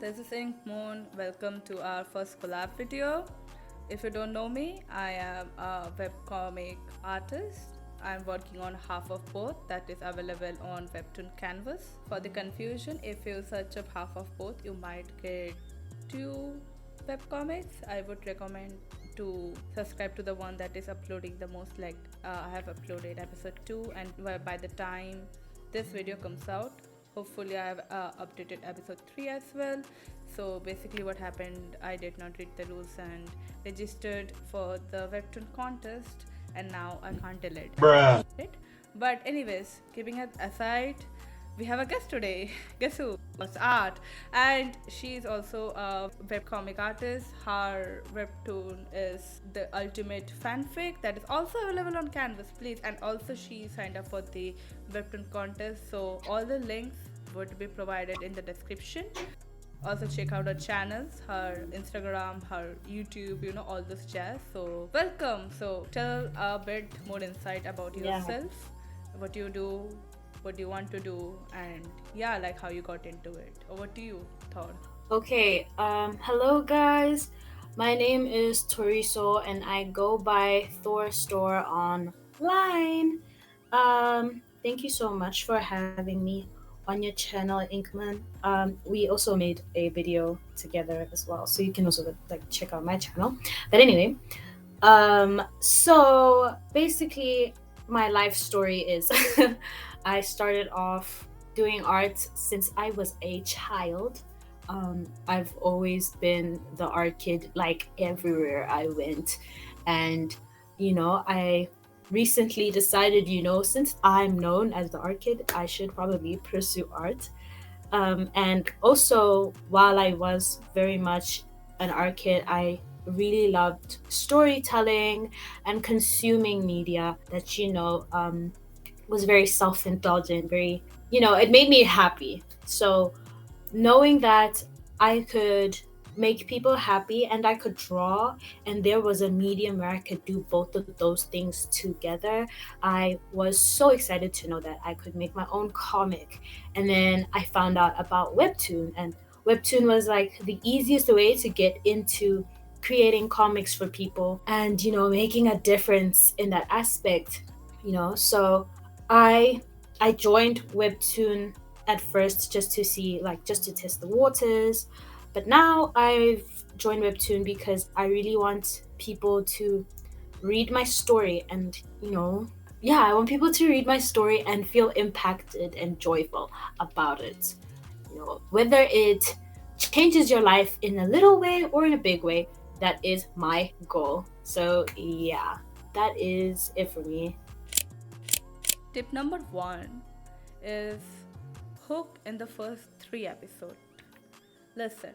this is Inkmunn. Welcome to our first collab video. If you don't know me, I am a webcomic artist. I'm working on half of both that is available on Webtoon Canvas. For the confusion, if you search up half of both, you might get two webcomics. I would recommend to subscribe to the one that is uploading the most. Like I have uploaded episode 2, and by the time this video comes out, hopefully I have updated episode 3 as well. So basically what happened, I did not read the rules and registered for the Webtoon contest, and now I can't delete it. But anyways, keeping it aside, we have a guest today. Guess who? It's Art, and she's also a webcomic artist. Her webtoon is the ultimate fanfic that is also available on Canvas, please. And also she signed up for the Webtoon contest, so all the links would be provided in the description. Also check out her channels, her Instagram, her YouTube, all this jazz. So welcome. So tell a bit more insight about yourself, what you do, what you want to do, and like how you got into it. Over to you, Thor. Okay, hello guys. My name is ThorStore and I go by ThorStore online. Thank you so much for having me on your channel, Inkmunn. We also made a video together as well, so you can also check out my channel. But anyway, so basically my life story is I started off doing art since I was a child. I've always been the art kid, like everywhere I went. And, I recently decided, since I'm known as the art kid, I should probably pursue art. And also, while I was very much an art kid, I really loved storytelling and consuming media that, was very self-indulgent, very, it made me happy. So knowing that I could make people happy and I could draw, and there was a medium where I could do both of those things together, I was so excited to know that I could make my own comic. And then I found out about Webtoon, and Webtoon was like the easiest way to get into creating comics for people and, making a difference in that aspect, So I joined Webtoon at first just to see, just to test the waters. But now I've joined Webtoon because I really want people to read my story and, I want people to read my story and feel impacted and joyful about it. Whether it changes your life in a little way or in a big way, that is my goal. So yeah, that is it for me. Tip number 1 is hook in the first 3 episodes. Listen,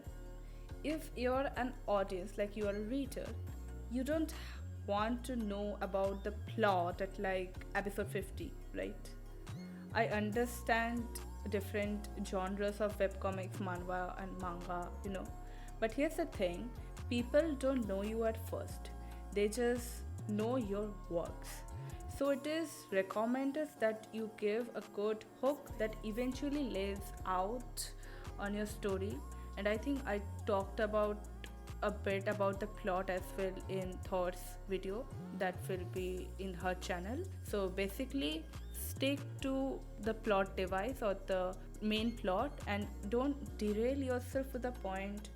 if you're an audience, like you are a reader, you don't want to know about the plot at episode 50, right? I understand different genres of webcomics, manhwa and manga, but here's the thing, people don't know you at first, they just know your works. So it is recommended that you give a good hook that eventually lays out on your story. And I think I talked about a bit about the plot as well in Thor's video that will be in her channel. So basically stick to the plot device or the main plot and don't derail yourself to the point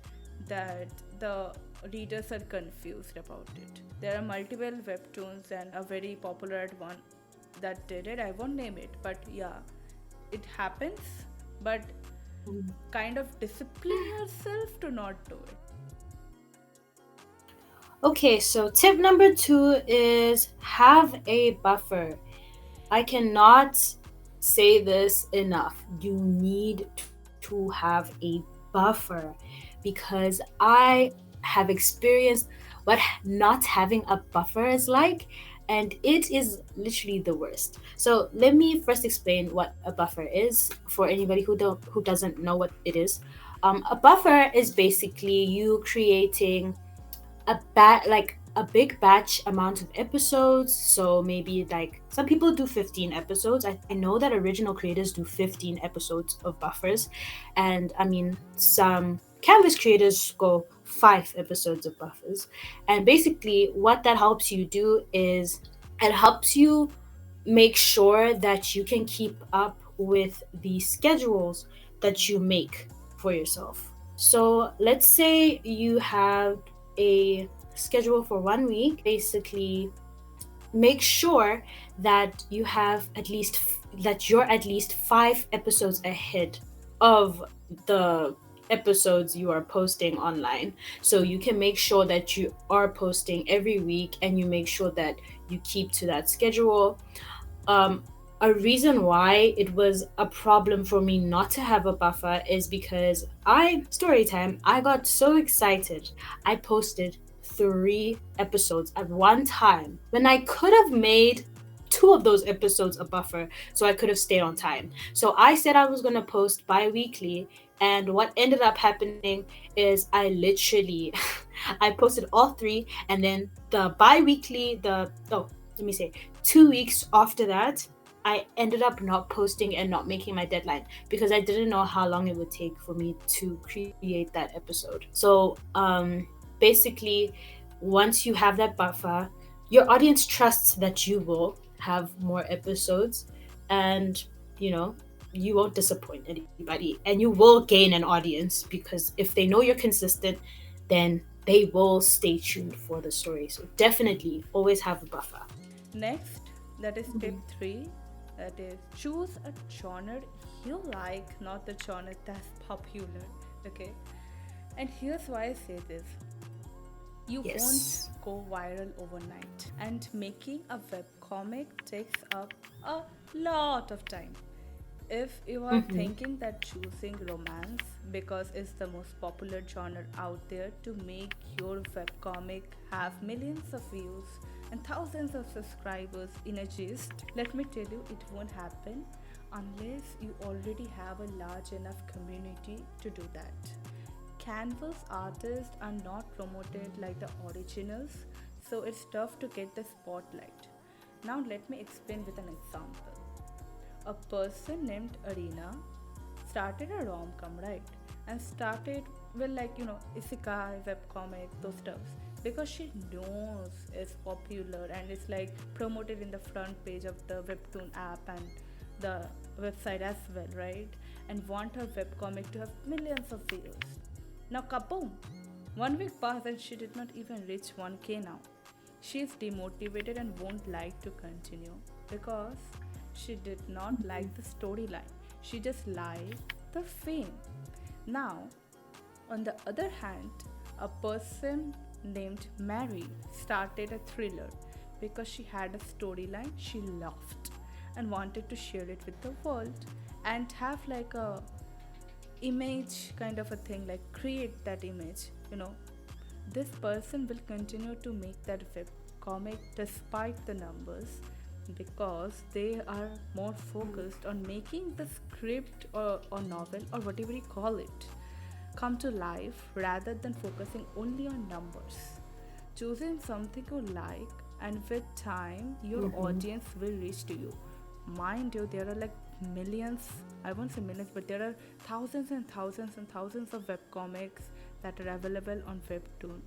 that the readers are confused about it. There are multiple webtoons and a very popular one that did it. I won't name it, but it happens. But kind of discipline yourself to not do it. Okay, so tip number 2 is have a buffer. I cannot say this enough. You need to have a buffer because I have experienced what not having a buffer is like, and it is literally the worst. So let me first explain what a buffer is for anybody who doesn't know what it is. A buffer is basically you creating a big batch amount of episodes. So maybe some people do 15 episodes. I know that original creators do 15 episodes of buffers, and I mean some Canvas creators go 5 episodes of buffers. And basically, what that helps you do is it helps you make sure that you can keep up with the schedules that you make for yourself. So let's say you have a schedule for 1 week. Basically, make sure that you have at least that you're at least 5 episodes ahead of the episodes you are posting online, so you can make sure that you are posting every week and you make sure that you keep to that schedule. um, a reason why it was a problem for me not to have a buffer is because story time, I got so excited. I posted 3 episodes at one time when I could have made 2 of those episodes a buffer so I could have stayed on time. So I said I was going to post bi weekly. And what ended up happening is I literally I posted all 3, and then the bi-weekly, let me say 2 weeks after that, I ended up not posting and not making my deadline because I didn't know how long it would take for me to create that episode. So basically, once you have that buffer, your audience trusts that you will have more episodes, and you know you won't disappoint anybody, and you will gain an audience because if they know you're consistent, then they will stay tuned for the story. So definitely always have a buffer. Next, that is tip 3. That is choose a genre you like, not the genre that's popular. Okay? And here's why I say this. You Yes. won't go viral overnight. And making a webcomic takes up a lot of time. If you are Mm-hmm. thinking that choosing romance because it's the most popular genre out there to make your webcomic have millions of views and thousands of subscribers in a gist, let me tell you, it won't happen unless you already have a large enough community to do that. Canvas artists are not promoted like the originals, so it's tough to get the spotlight. Now, let me explain with an example. A person named Arena started a rom-com, right? And started with, like, isekai, webcomic, those stuffs, because she knows it's popular and it's like promoted in the front page of the Webtoon app and the website as well, right? And want her webcomic to have millions of views. Now, kaboom! 1 week passed and she did not even reach 1K now. She is demotivated and won't like to continue because she did not like the storyline. She just liked the fame. Now, on the other hand, a person named Mary started a thriller because she had a storyline she loved and wanted to share it with the world and have like a image kind of a thing, like create that image. This person will continue to make that web comic despite the numbers because they are more focused on making the script or novel or whatever you call it come to life rather than focusing only on numbers. Choosing something you like, and with time your Mm-hmm. audience will reach to you. Mind you, there are like millions, I won't say millions, but there are thousands and thousands and thousands of webcomics that are available on Webtoon,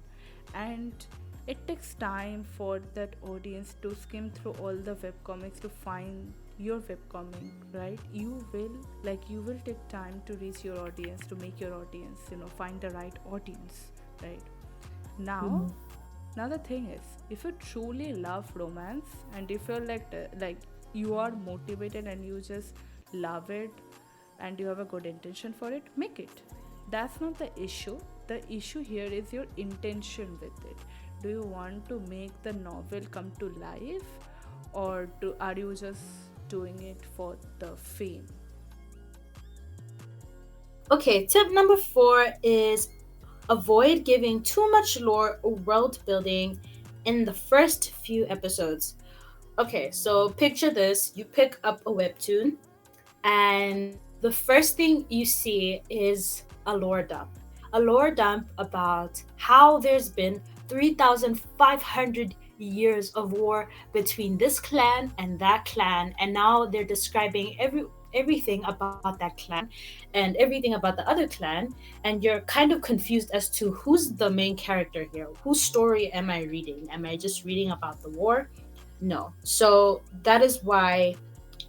and it takes time for that audience to skim through all the webcomics to find your webcomic, right? You will take time to reach your audience, to make your audience, find the right audience, right? now Mm-hmm. now the thing is, if you truly love romance and if you're like you are motivated and you just love it and you have a good intention for it, make it. That's not the issue. The issue here is your intention with it. Do you want to make the novel come to life, or are you just doing it for the fame? Okay, tip number 4 is avoid giving too much lore or world building in the first few episodes. Okay, so picture this: you pick up a webtoon, and the first thing you see is a lore dump. A lore dump about how there's been 3,500 years of war between this clan and that clan, and now they're describing everything about that clan and everything about the other clan, and you're kind of confused as to who's the main character here. Whose story am I reading? Am I just reading about the war? No. So that is why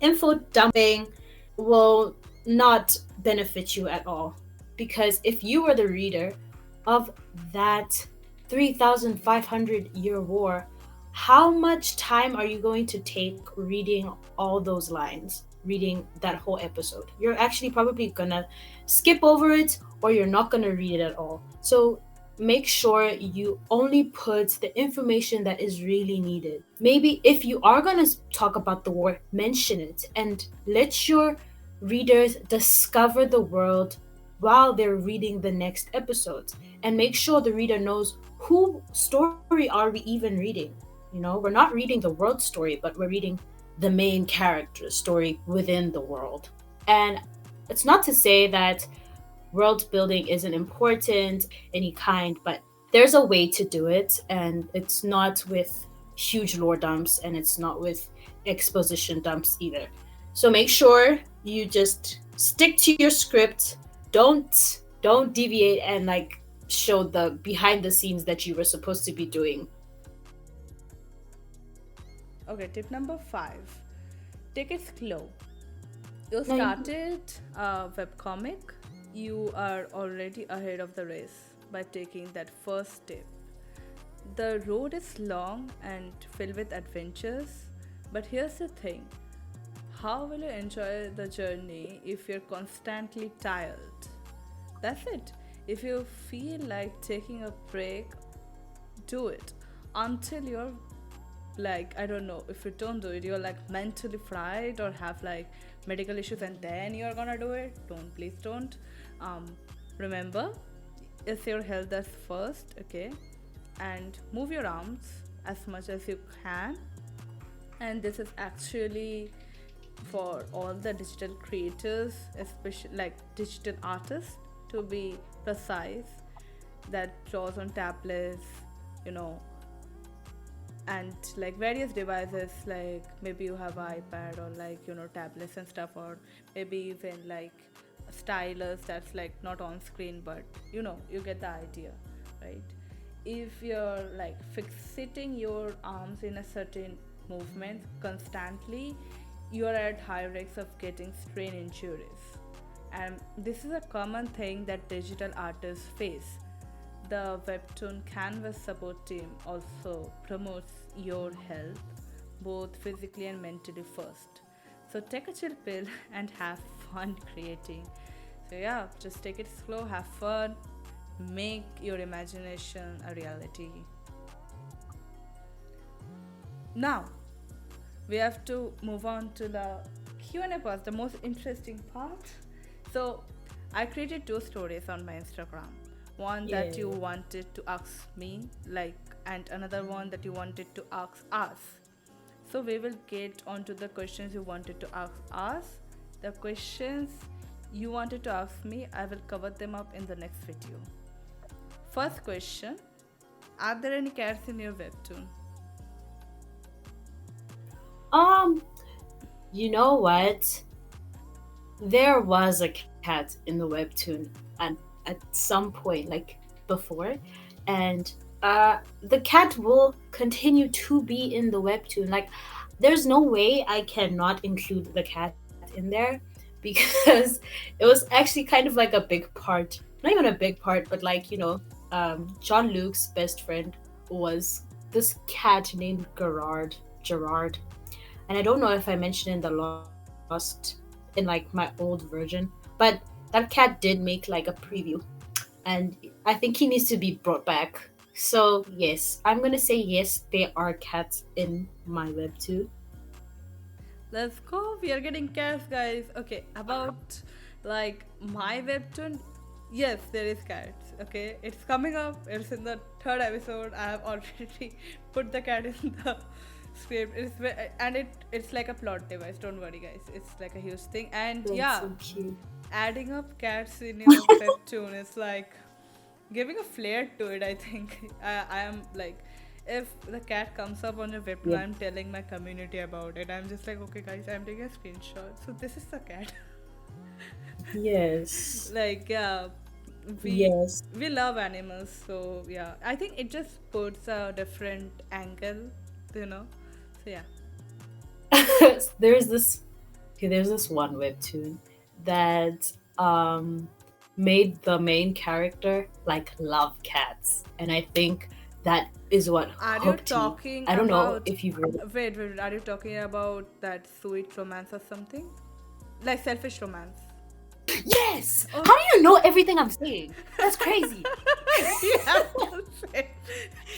info dumping will not benefit you at all. Because if you were the reader of that 3,500-year war, how much time are you going to take reading all those lines, reading that whole episode? You're actually probably gonna skip over it, or you're not gonna read it at all. So make sure you only put the information that is really needed. Maybe if you are going to talk about the war, mention it and let your readers discover the world while they're reading the next episodes. And make sure the reader knows who story are we even reading. We're not reading the world story, but we're reading the main character's story within the world. And it's not to say that world building isn't important any kind, but there's a way to do it, and it's not with huge lore dumps, and it's not with exposition dumps either. So make sure you just stick to your script. Don't deviate and like show the behind the scenes that you were supposed to be doing. Okay, tip number 5. Take it slow. You Now, started a webcomic, you are already ahead of the race by taking that first step. The road is long and filled with adventures, but here's the thing: how will you enjoy the journey if you're constantly tired? That's it. If you feel like taking a break, do it until you're like, I don't know, if you don't do it, you're like mentally fried or have like medical issues, and then you're gonna do it. Please don't. Remember, it's your health that's first, okay? And move your arms as much as you can. And this is actually for all the digital creators, especially like digital artists, to be precise, that draws on tablets, you know, and like various devices, like maybe you have iPad or like, you know, tablets and stuff, or maybe even like a stylus that's like not on screen, but you know, you get the idea, right? If you're like fixating your arms in a certain movement constantly, you are at high risks of getting strain injuries. And this is a common thing that digital artists face. The Webtoon Canvas support team also promotes your health, both physically and mentally first. So take a chill pill and have fun creating. So yeah, just take it slow, have fun, make your imagination a reality. Now, we have to move on to the Q&A part, the most interesting part. So, I created 2 stories on my Instagram. One that you wanted to ask me, like, and another one that you wanted to ask us. So, we will get onto the questions you wanted to ask us. The questions you wanted to ask me, I will cover them up in the next video. First question: are there any cats in your webtoon? Um, you know what? There was a cat in the webtoon at some point, like before, and the cat will continue to be in the webtoon. Like, there's no way I cannot include the cat in there because it was actually kind of like a big part. Not even a big part, but like, John Luke's best friend was this cat named Gerard. And I don't know if I mentioned in the in like my old version, but that cat did make like a preview, and I think he needs to be brought back. So yes, I'm gonna say yes, there are cats in my webtoon. Let's go. We are getting cats, guys. Okay, about like my webtoon, yes, there is cats. Okay, it's coming up. It's in the 3rd episode. I have already put the cat in the script. It's like a plot device. Don't worry, guys. It's like a huge thing. And That's yeah, so cute. adding up cats in your webtoon is like giving a flair to it. I think I am like, if the cat comes up on your webtoon, Yeah. I'm telling my community about it. I'm just like, okay, guys, I'm taking a screenshot. So this is the cat. Yes. Like, yeah, we Yes. we love animals. So yeah, I think it just puts a different angle, you know. So yeah. there's this there's this one webtoon that made the main character like love cats, and I think that is what Are you hooked me. talking I don't know about? if you've read it. Wait. Are you talking about that sweet romance or something? Like selfish romance? Yes. Oh. How do you know everything I'm saying? That's crazy. You have to say.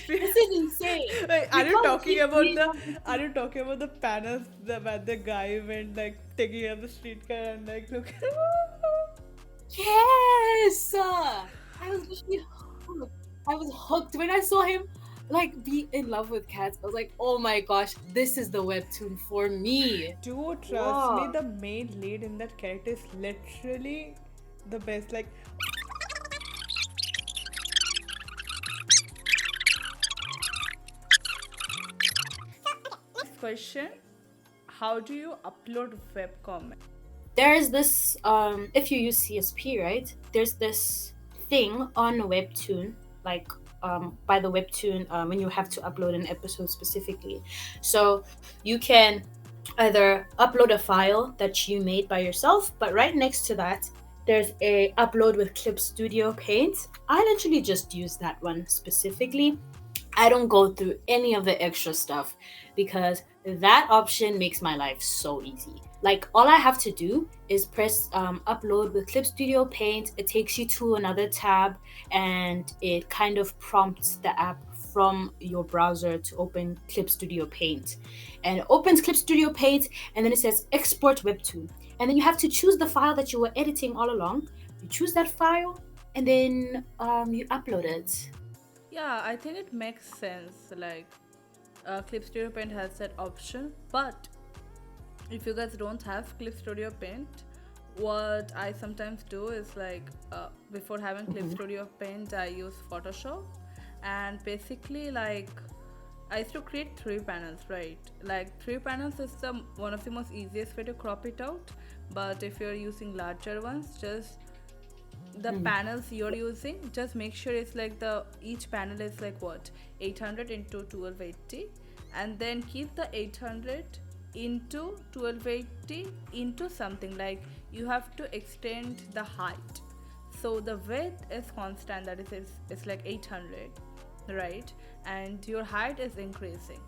This is insane. Like, You can't keep reading off the- Are you talking about the panels where the guy went like taking up the streetcar and like look at Yes. I was literally hooked. I was hooked when I saw him like be in love with cats. I was like, oh my gosh, this is the webtoon for me. Dude, trust me, Wow. the main lead in that character is literally the best. Like, next question: how do you upload web comment? There is this if you use CSP, right? There's this thing on Webtoon, like by the Webtoon when you have to upload an episode specifically. So you can either upload a file that you made by yourself, but right next to that there's a upload with Clip Studio Paint. I literally just use that one specifically. I don't go through any of the extra stuff because that option makes my life so easy. Like, all I have to do is press upload with Clip Studio Paint. It takes you to another tab and it kind of prompts the app from your browser to open Clip Studio Paint. And it opens Clip Studio Paint and then it says export Webtoon. And then you have to choose the file that you were editing all along. You choose that file and then you upload it. Yeah, I think it makes sense. Like, Clip Studio Paint has that option, but if you guys don't have Clip Studio Paint, what I sometimes do is like before having Clip Studio Paint, I use Photoshop, and basically like I used to create 3 panels, right? Like 3 panels is the one of the most easiest way to crop it out. But if you're using larger ones, just the panels you're using, just make sure it's like each panel is like what 800 into 1280, and then keep the 800 into 1280 into something like you have to extend the height, so the width is constant, that is it's like 800, right? And your height is increasing,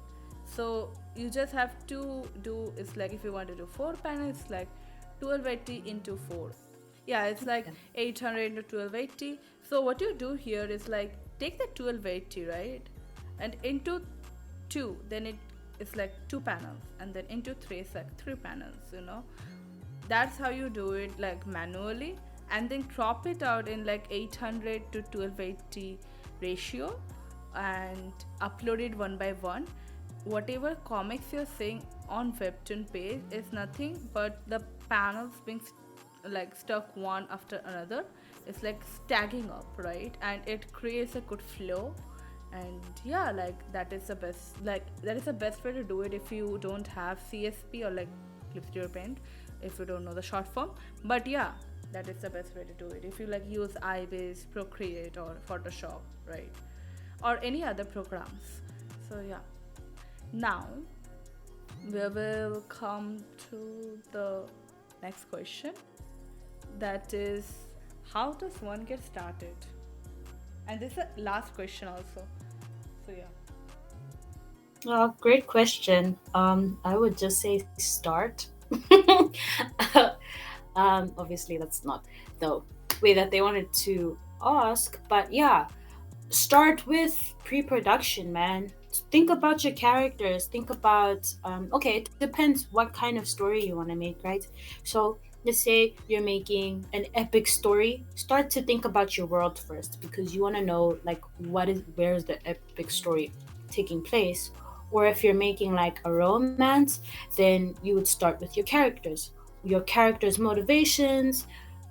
so you just have to do, it's like if you want to do 4 panels, like 1280 into 4. Yeah, it's like 800 into 1280. So what you do here is like take the 1280, right, and into 2, then it's like 2 panels, and then into 3 it's like 3 panels, you know. That's how you do it, like manually, and then crop it out in like 800 to 1280 ratio and upload it one by one. Whatever comics you're seeing on Webtoon page is nothing but the panels being like stuck one after another. It's like stacking up, right? And it creates a good flow. And yeah, like that is the best way to do it if you don't have CSP or like Clip Studio Paint, if you don't know the short form. But yeah, that is the best way to do it if you like use iBase, Procreate, or Photoshop, right, or any other programs. So yeah, now we will come to the next question, that is, how does one get started? And this is the last question also. So yeah. Great question. I would just say start. Obviously, that's not the way that they wanted to ask, but yeah, start with pre-production, man. Think about your characters. Think about okay, it depends what kind of story you want to make, right? So let's say you're making an epic story. Start to think about your world first, because you want to know like where is the epic story taking place. Or if you're making like a romance, then you would start with your characters motivations,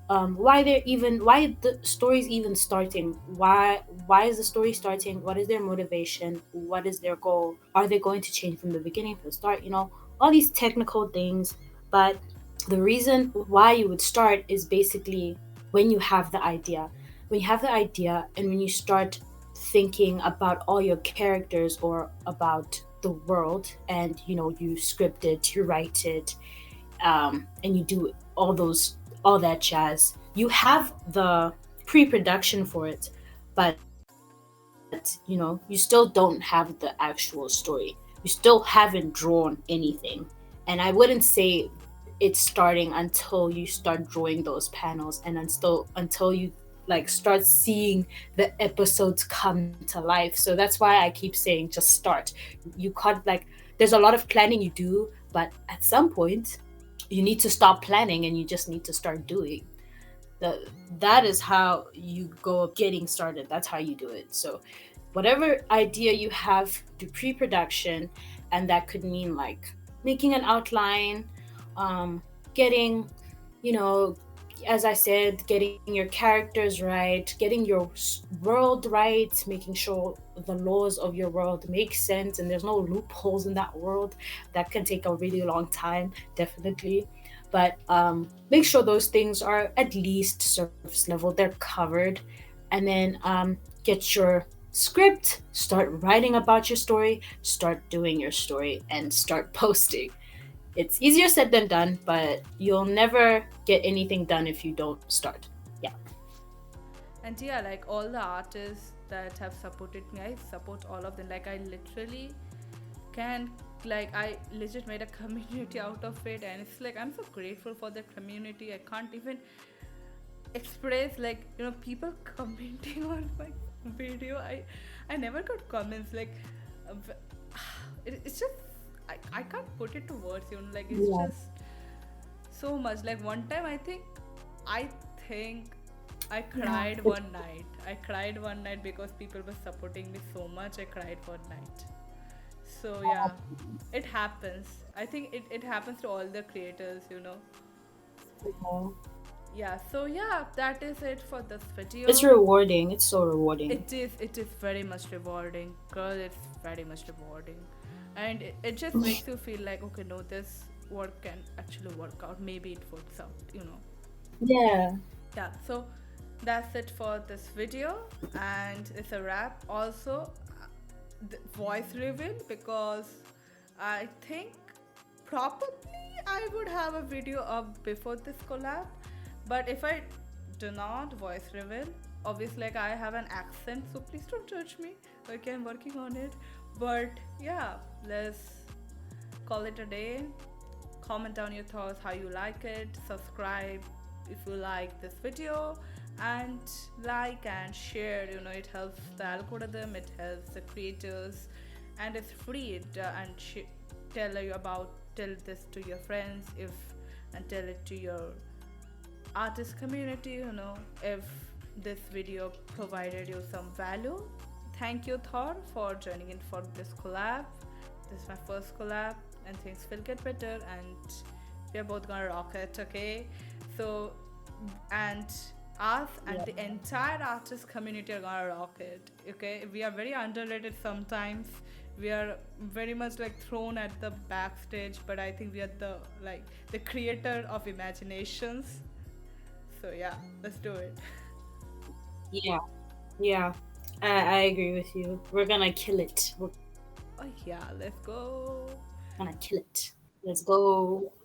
why the story's even starting, why is the story starting, what is their motivation, what is their goal, are they going to change from the beginning, from the start, all these technical things. But the reason why you would start is basically when you have the idea, and when you start thinking about all your characters or about the world, and you script it, you write it, and you do all that jazz. You have the pre-production for it, but you still don't have the actual story. You still haven't drawn anything, and I wouldn't say it's starting until you start drawing those panels, and until you like start seeing the episodes come to life. So that's why I keep saying just start. You can't, like, there's a lot of planning you do, but at some point you need to stop planning and you just need to start doing. That is how you go getting started. That's how you do it. So whatever idea you have, do pre-production, and that could mean like making an outline, getting, you know as I said, getting your characters right, getting your world right, making sure the laws of your world make sense and there's no loopholes in that world. That can take a really long time, definitely. But make sure those things are at least surface level, they're covered. And then get your script, start writing about your story, start doing your story, and start posting. It's easier said than done, but you'll never get anything done if you don't start. Yeah. And yeah, like all the artists that have supported me, I support all of them. Like I literally can, like I legit made a community out of it, and it's like I'm so grateful for the community. I can't even express, like, people commenting on my video. I never got comments like uh, it's just I can't put it to words, like it's Yeah. just so much. Like one time I think I cried Yeah. one night. I cried one night because people were supporting me so much. I cried one night. So yeah, it happens. I think it happens to all the creators. Yeah. Yeah, so yeah, that is it for this It's video. rewarding. It's so rewarding. It is very much rewarding. Girl, it's very much rewarding. And it just makes you feel like, okay, no, this work can actually work out. Maybe it works out. Yeah. Yeah, so that's it for this video, and it's a wrap. Also, the voice reveal, because I think probably I would have a video up before this collab, but if I do not voice reveal, obviously, like, I have an accent, so please don't judge me. Okay, I'm working on it. But yeah, let's call it a day. Comment down your thoughts, how you like it, subscribe if you like this video, and like and share. It helps the algorithm, it helps the creators, and it's free. And tell this to your friends, if and tell it to your artist community. If this video provided you some value. Thank you, Thor, for joining in for this collab. This is my first collab, and things will get better, and we are both gonna rock it, okay? So, and us and the entire artist community are gonna rock it, okay? We are very underrated sometimes. We are very much like thrown at the backstage, but I think we are the creator of imaginations. So yeah, let's do it. Yeah. Yeah. I agree with you. We're gonna kill it. We're Oh yeah, let's go. gonna kill it. Let's go.